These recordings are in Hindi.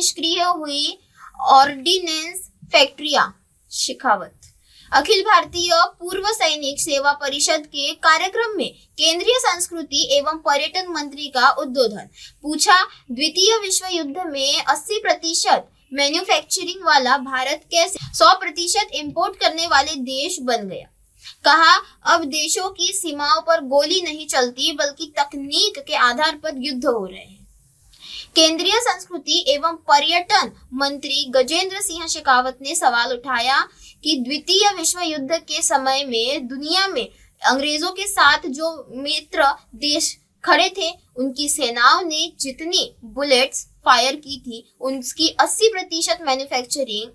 निष्क्रिय हुई ऑर्डिनेंस फैक्ट्रियां। शेखावत। अखिल भारतीय पूर्व सैनिक सेवा परिषद के कार्यक्रम में केंद्रीय संस्कृति एवं पर्यटन मंत्री का उद्बोधन। पूछा, द्वितीय विश्व युद्ध में 80% मैन्युफैक्चरिंग वाला भारत कैसे 100% इंपोर्ट करने वाले देश बन गया। कहा, अब देशों की सीमाओं पर गोली नहीं चलती बल्कि तकनीक के आधार पर युद्ध हो रहे हैं। केंद्रीय संस्कृति एवं पर्यटन मंत्री गजेंद्र सिंह शेखावत ने सवाल उठाया कि द्वितीय विश्व युद्ध के समय में दुनिया में अंग्रेजों के साथ जो मित्र देश खड़े थे, उनकी सेनाओं ने जितनी बुलेट्स फायर की थी उसकी 80% मैन्युफैक्चरिंग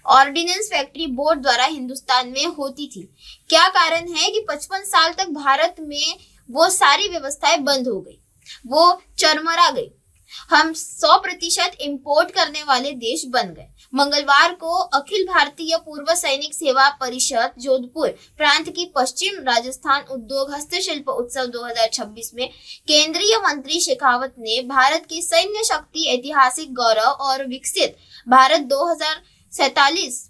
ऑर्डिनेंस फैक्ट्री बोर्ड द्वारा हिंदुस्तान में होती थी। क्या कारण है कि 55 साल तक भारत में वो सारी व्यवस्थाएं बंद हो गई, वो चरमरा गई। हम 100% इंपोर्ट करने वाले देश बन गए। मंगलवार को अखिल भारतीय पूर्व सैनिक सेवा परिषद जोधपुर प्रांत की पश्चिम राजस्थान उद्योग हस्तशिल्प उत्सव 2026 में केंद्रीय मंत्री शेखावत ने भारत की सैन्य शक्ति, ऐतिहासिक गौरव और विकसित भारत 2047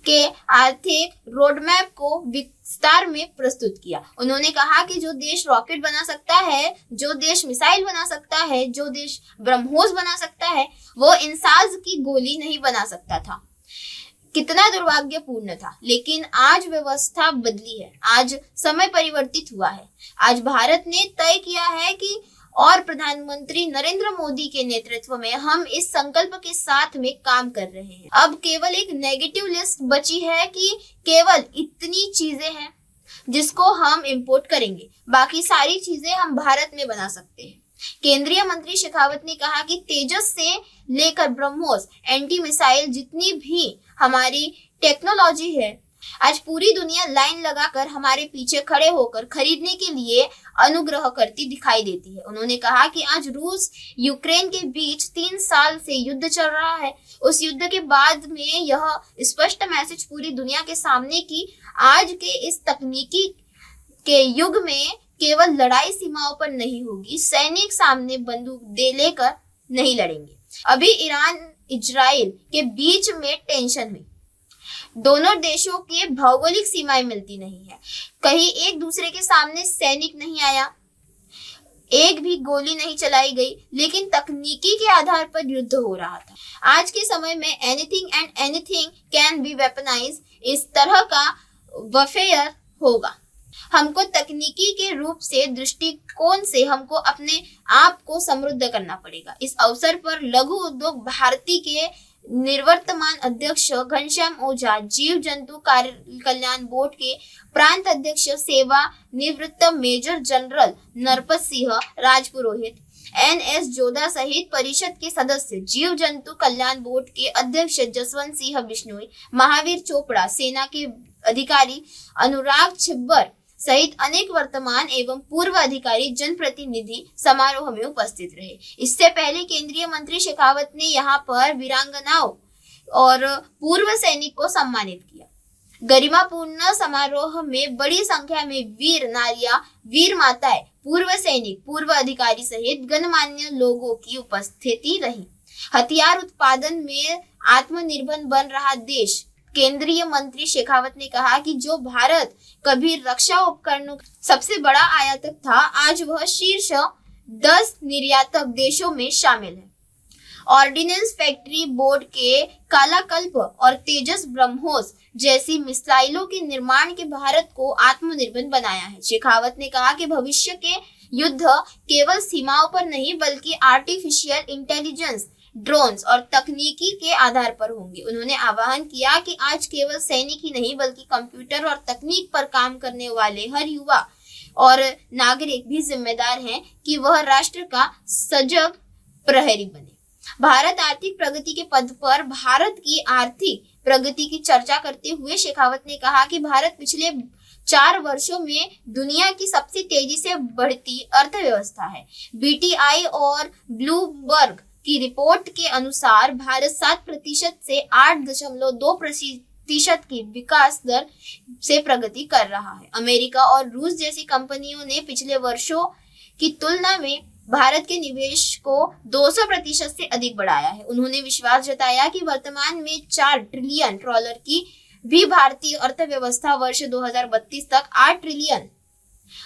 के आर्थिक रोडमैप को विस्तार में प्रस्तुत किया। उन्होंने कहा कि जो देश रॉकेट बना सकता है, जो देश मिसाइल बना सकता है, जो देश ब्रह्मोस बना सकता है, वो इंसास की गोली नहीं बना सकता था। कितना दुर्भाग्यपूर्ण था। लेकिन आज व्यवस्था बदली है, आज समय परिवर्तित हुआ है। आज भारत ने तय किया है कि और प्रधानमंत्री नरेंद्र मोदी के नेतृत्व में हम इस संकल्प के साथ में काम कर रहे हैं। अब केवल एक नेगेटिव लिस्ट बची है कि केवल इतनी चीजें हैं जिसको हम इंपोर्ट करेंगे, बाकी सारी चीजें हम भारत में बना सकते हैं। केंद्रीय मंत्री शेखावत ने कहा कि तेजस से लेकर ब्रह्मोस, एंटी मिसाइल जितनी भी हमारी टेक्नोलॉजी है, आज पूरी दुनिया लाइन लगाकर हमारे पीछे खड़े होकर खरीदने के लिए अनुग्रह करती दिखाई देती है। उन्होंने कहा कि आज रूस यूक्रेन के बीच 3 साल से युद्ध चल रहा है। उस युद्ध के बाद में यह स्पष्ट मैसेज पूरी दुनिया के सामने कि आज के इस तकनीकी के युग में केवल लड़ाई सीमाओं पर नहीं होगी, सैनिक सामने बंदूक दे लेकर नहीं लड़ेंगे। अभी ईरान इजराइल के बीच में टेंशन हुई। दोनों देशों के भौगोलिक सीमाएं मिलती नहीं है। कहीं एक दूसरे के सामने सैनिक नहीं आया, एक भी गोली नहीं चलाई गई, लेकिन तकनीकी के आधार पर युद्ध हो रहा था। आज के समय में anything and anything can be weaponise, इस तरह का वफेयर होगा। हमको तकनीकी के रूप से, दृष्टिकोण से हमको अपने आप को समृद्ध करना पड़ेगा। इस अवसर पर लघु उद्योग भारती के निवर्तमान अध्यक्ष घनश्याम ओझा, जीव जंतु कल्याण बोर्ड के प्रांत अध्यक्ष सेवा निवृत्त major general Narpat Singh Rajpurohit, NS Jodha सहित परिषद के सदस्य, जीव जंतु कल्याण बोर्ड के अध्यक्ष जसवंत सिंह बिश्नोई, महावीर चोपड़ा, सेना के अधिकारी अनुराग छिब्बर सहित अनेक वर्तमान एवं पूर्व अधिकारी जनप्रतिनिधि समारोह में उपस्थित रहे। इससे पहले केंद्रीय मंत्री शेखावत ने यहाँ पर वीरांगनाओं और पूर्व सैनिक को सम्मानित किया। गरिमापूर्ण समारोह में बड़ी संख्या में वीर नारियां, वीर माताएं, पूर्व सैनिक, पूर्व अधिकारी सहित गणमान्य लोगों की उपस्थिति रही। हथियार उत्पादन में आत्मनिर्भर बन रहा देश, केंद्रीय मंत्री शेखावत ने कहा कि जो भारत कभी रक्षा उपकरणों सबसे बड़ा आयातक था, आज वह शीर्ष 10 निर्यातक देशों में शामिल है। ऑर्डिनेंस फैक्ट्री बोर्ड के कालाकल्प और तेजस ब्रह्मोस जैसी मिसाइलों के निर्माण के भारत को आत्मनिर्भर बनाया है। शेखावत ने कहा कि भविष्य के युद्ध केवल सीमाओं पर नहीं बल्कि आर्टिफिशियल इंटेलिजेंस, ड्रोन्स और तकनीकी के आधार पर होंगे। उन्होंने आह्वान किया कि आज केवल सैनिक ही नहीं बल्कि कंप्यूटर और तकनीक पर काम करने वाले हर युवा और नागरिक भी जिम्मेदार हैं कि वह राष्ट्र का सजग प्रहरी बने। भारत आर्थिक प्रगति के पद पर भारत की आर्थिक प्रगति की चर्चा करते हुए शेखावत ने कहा कि भारत पिछले 4 वर्षों में दुनिया की सबसे तेजी से बढ़ती अर्थव्यवस्था है। BTI और ब्लूमबर्ग की रिपोर्ट के अनुसार भारत 7% से 8.2% की विकास दर से प्रगति कर रहा है। अमेरिका और रूस जैसी कंपनियों ने पिछले वर्षों की तुलना में भारत के निवेश को 200% से अधिक बढ़ाया है। उन्होंने विश्वास जताया कि वर्तमान में $4 ट्रिलियन की भी भारतीय अर्थव्यवस्था वर्ष 2032 तक 8 ट्रिलियन,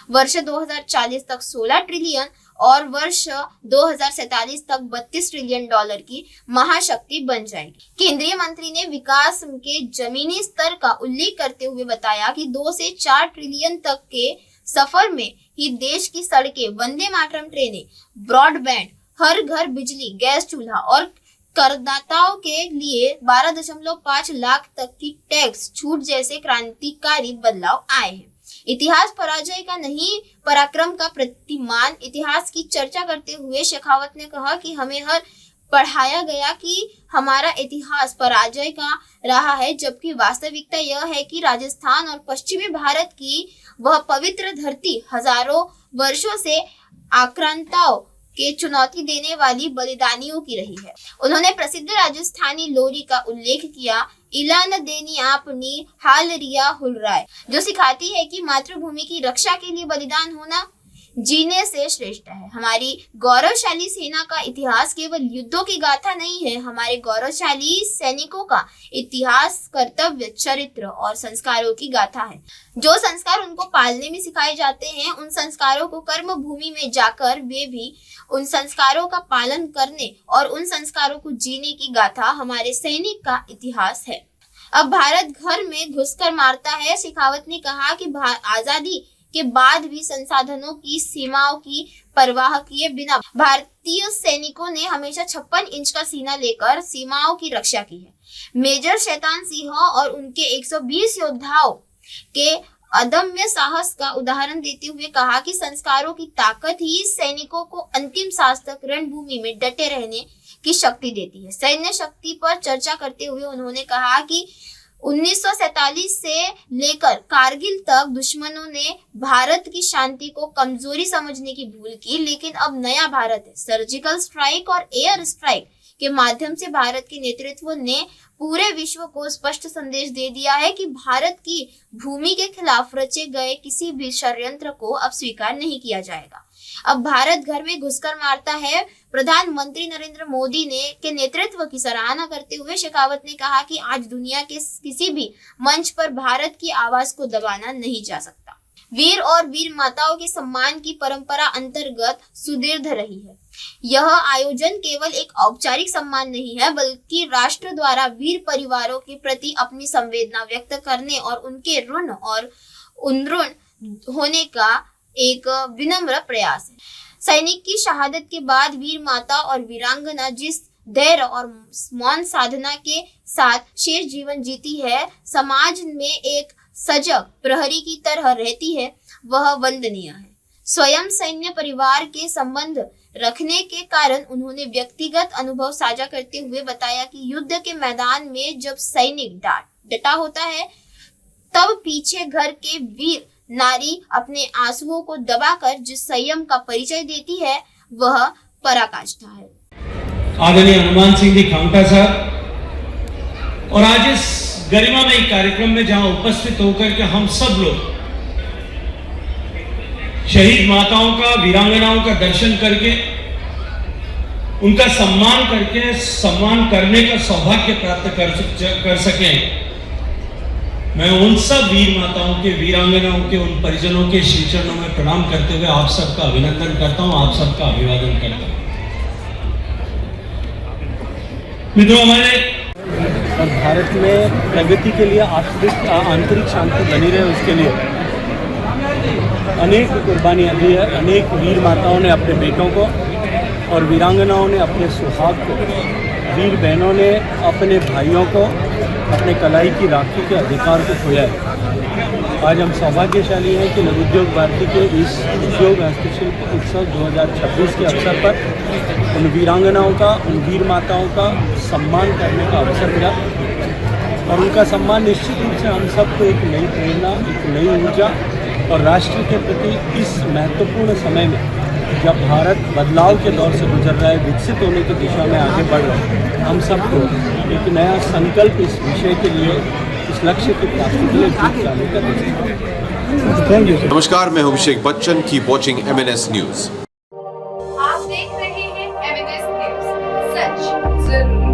वर्ष 2040 तक 16 ट्रिलियन और वर्ष 2047 तक $32 ट्रिलियन की महाशक्ति बन जाएगी। केंद्रीय मंत्री ने विकास के जमीनी स्तर का उल्लेख करते हुए बताया कि 2 से 4 ट्रिलियन तक के सफर में ही देश की सड़कें, वंदे मातरम ट्रेनें, ब्रॉडबैंड, हर घर बिजली, गैस चूल्हा और करदाताओं के लिए 12.5 लाख तक की टैक्स छूट जैसे क्रांतिकारी बदलाव आए हैं। इतिहास पराजय का नहीं, पराक्रम का प्रतिमान। इतिहास की चर्चा करते हुए शेखावत ने कहा कि हमें हर पढ़ाया गया कि हमारा इतिहास पराजय का रहा है, जबकि वास्तविकता यह है कि राजस्थान और पश्चिमी भारत की वह पवित्र धरती हजारों वर्षों से आक्रांताओं के चुनौती देने वाली बलिदानियों की रही है। उन्होंने प्रसिद्ध राजस्थानी लोरी का उल्लेख किया, इला न देनी आपनी हाल रिया हुलराय, जो सिखाती है कि मातृभूमि की रक्षा के लिए बलिदान होना जीने से श्रेष्ठ है। हमारी गौरवशाली सेना का इतिहास केवल युद्धों की गाथा नहीं है, हमारे गौरवशाली सैनिकों का इतिहास कर्तव्य, चरित्र और संस्कारों की गाथा है। जो संस्कार उनको पालने में सिखाए जाते हैं, उन संस्कारों को कर्म भूमि में जाकर वे भी उन संस्कारों का पालन करने और उन संस्कारों को जीने की गाथा हमारे सैनिक का इतिहास है। अब भारत घर में घुसकर मारता है। शेखावत ने कहा कि आजादी के बाद भी संसाधनों की सीमाओं की परवाह किए बिना भारतीय सैनिकों ने हमेशा 56 इंच का सीना लेकर सीमाओं की रक्षा की है। मेजर शैतान सिंह और उनके 120 योद्धाओं के अदम्य साहस का उदाहरण देते हुए कहा कि संस्कारों की ताकत ही सैनिकों को अंतिम सांस तक रणभूमि में डटे रहने की शक्ति देती है। सैन्य शक्ति पर चर्चा करते हुए उन्होंने कहा कि 1947 से लेकर कारगिल तक दुश्मनों ने भारत की शांति को कमजोरी समझने की भूल की, लेकिन अब नया भारत है। सर्जिकल स्ट्राइक और एयर स्ट्राइक के माध्यम से भारत के नेतृत्व ने पूरे विश्व को स्पष्ट संदेश दे दिया है कि भारत की भूमि के खिलाफ रचे गए किसी भी षड्यंत्र को अब स्वीकार नहीं किया जाएगा। अब भारत घर में घुसकर मारता है। प्रधानमंत्री नरेंद्र मोदी के नेतृत्व की सराहना करते हुए शेखावत ने कहा कि आज दुनिया के किसी भी मंच पर भारत की आवाज को दबाना नहीं जा सकता। वीर और वीर माताओं के सम्मान की परंपरा अंतर्गत सुदृढ़ रही है। यह आयोजन केवल एक औपचारिक सम्मान नहीं है, बल्कि राष्ट्र द्वारा वीर परिवारों के प्रति अपनी संवेदना व्यक्त करने और उनके ऋण और उन्नृण होने का एक विनम्र प्रयास है। सैनिक की शहादत के बाद वीर माता और वीरांगना जिस धैर्य और मौन साधना के साथ शेष जीवन जीती है, समाज में एक सजग प्रहरी की तरह रहती है, वह वंदनीय है। स्वयं सैन्य परिवार के संबंध रखने के कारण उन्होंने व्यक्तिगत अनुभव साझा करते हुए बताया कि युद्ध के मैदान में जब सैनिक डटा होता है, तब पीछे घर के वीर नारी अपने आंसुओं को दबाकर जिस संयम का परिचय देती है, वह पराकाष्ठा है। आदरणीय हनुमान सिंह जी खांगटा साहब, और आज इस गरिमामय कार्यक्रम में जहां उपस्थित होकर के हम सब लोग शहीद माताओं का, वीरांगनाओं का दर्शन करके उनका सम्मान करने का सौभाग्य प्राप्त कर सकें, मैं उन सब वीर माताओं के, वीरांगनाओं के, उन परिजनों के श्री चरणों में प्रणाम करते हुए आप सबका अभिनंदन करता हूं, आप सबका अभिवादन करता हूं। मित्रों, हमारे भारत में प्रगति के लिए आंतरिक शांति बनी रहे, उसके लिए अनेक कुर्बानियाँ दी है। अनेक वीर माताओं ने अपने बेटों को और वीरांगनाओं ने अपने सुहाग को, वीर बहनों ने अपने भाइयों को, अपने कलाई की राखी के अधिकार को खोया है। आज हम सौभाग्यशाली हैं कि लघु उद्योग भारती के इस उद्योग हस्तशिल्प उत्सव 2026 के अवसर पर उन वीरांगनाओं का, उन वीर माताओं का सम्मान करने का अवसर मिला, और उनका सम्मान निश्चित रूप से हम सबको एक नई प्रेरणा, एक नई ऊर्जा और राष्ट्र के प्रति इस महत्वपूर्ण समय में जब भारत बदलाव के दौर से गुजर रहा है, विकसित होने की दिशा में आगे बढ़ रहा है, हम सबको एक नया संकल्प इस विषय के लिए, इस लक्ष्य की प्राप्ति के लिए गीत गाने का नमस्कार, मैं हूं Abhishek Bachchan. Keep watching MNS news. जरूर